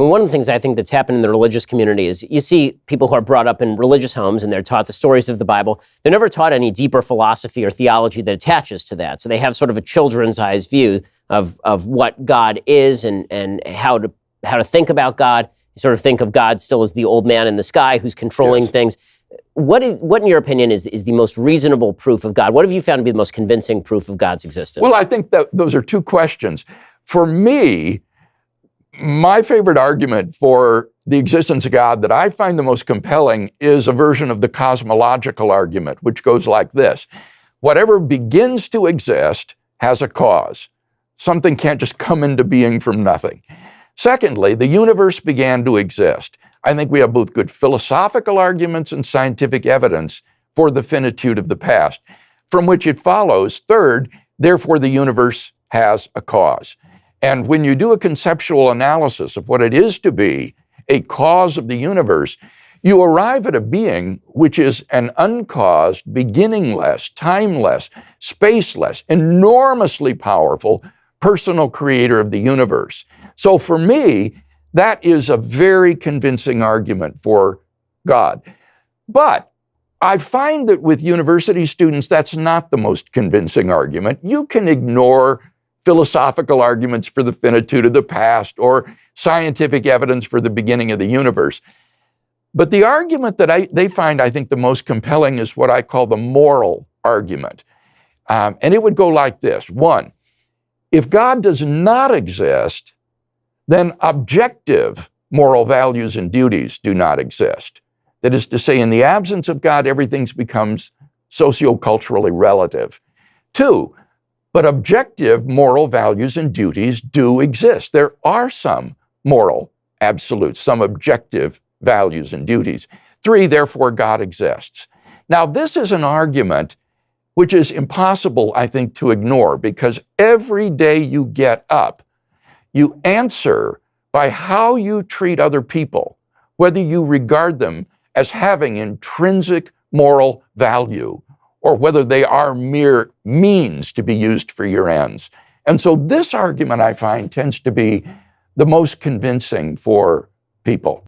Well, one of the things I think that's happened in the religious community is you see people who are brought up in religious homes and they're taught the stories of the Bible. They're never taught any deeper philosophy or theology that attaches to that. So they have sort of a children's eyes view of what God is and how to think about God. You sort of think of God still as the old man in the sky who's controlling things. What in your opinion is the most reasonable proof of God? What have you found to be the most convincing proof of God's existence? Well, I think that those are two questions. For me, my favorite argument for the existence of God that I find the most compelling is a version of the cosmological argument, which goes like this. Whatever begins to exist has a cause. Something can't just come into being from nothing. Secondly, the universe began to exist. I think we have both good philosophical arguments and scientific evidence for the finitude of the past, from which it follows, third, therefore the universe has a cause. And when you do a conceptual analysis of what it is to be a cause of the universe, you arrive at a being which is an uncaused, beginningless, timeless, spaceless, enormously powerful, personal creator of the universe. So for me, that is a very convincing argument for God. But I find that with university students, that's not the most convincing argument. You can ignore philosophical arguments for the finitude of the past or scientific evidence for the beginning of the universe. But the argument that they find, I think, the most compelling is what I call the moral argument. And it would go like this. One, if God does not exist, then objective moral values and duties do not exist. That is to say, in the absence of God, everything becomes socioculturally relative. Two, but objective moral values and duties do exist. There are some moral absolutes, some objective values and duties. Three, therefore, God exists. Now, this is an argument which is impossible, I think, to ignore, because every day you get up, you answer by how you treat other people, whether you regard them as having intrinsic moral value or whether they are mere means to be used for your ends. And so this argument, I find, tends to be the most convincing for people.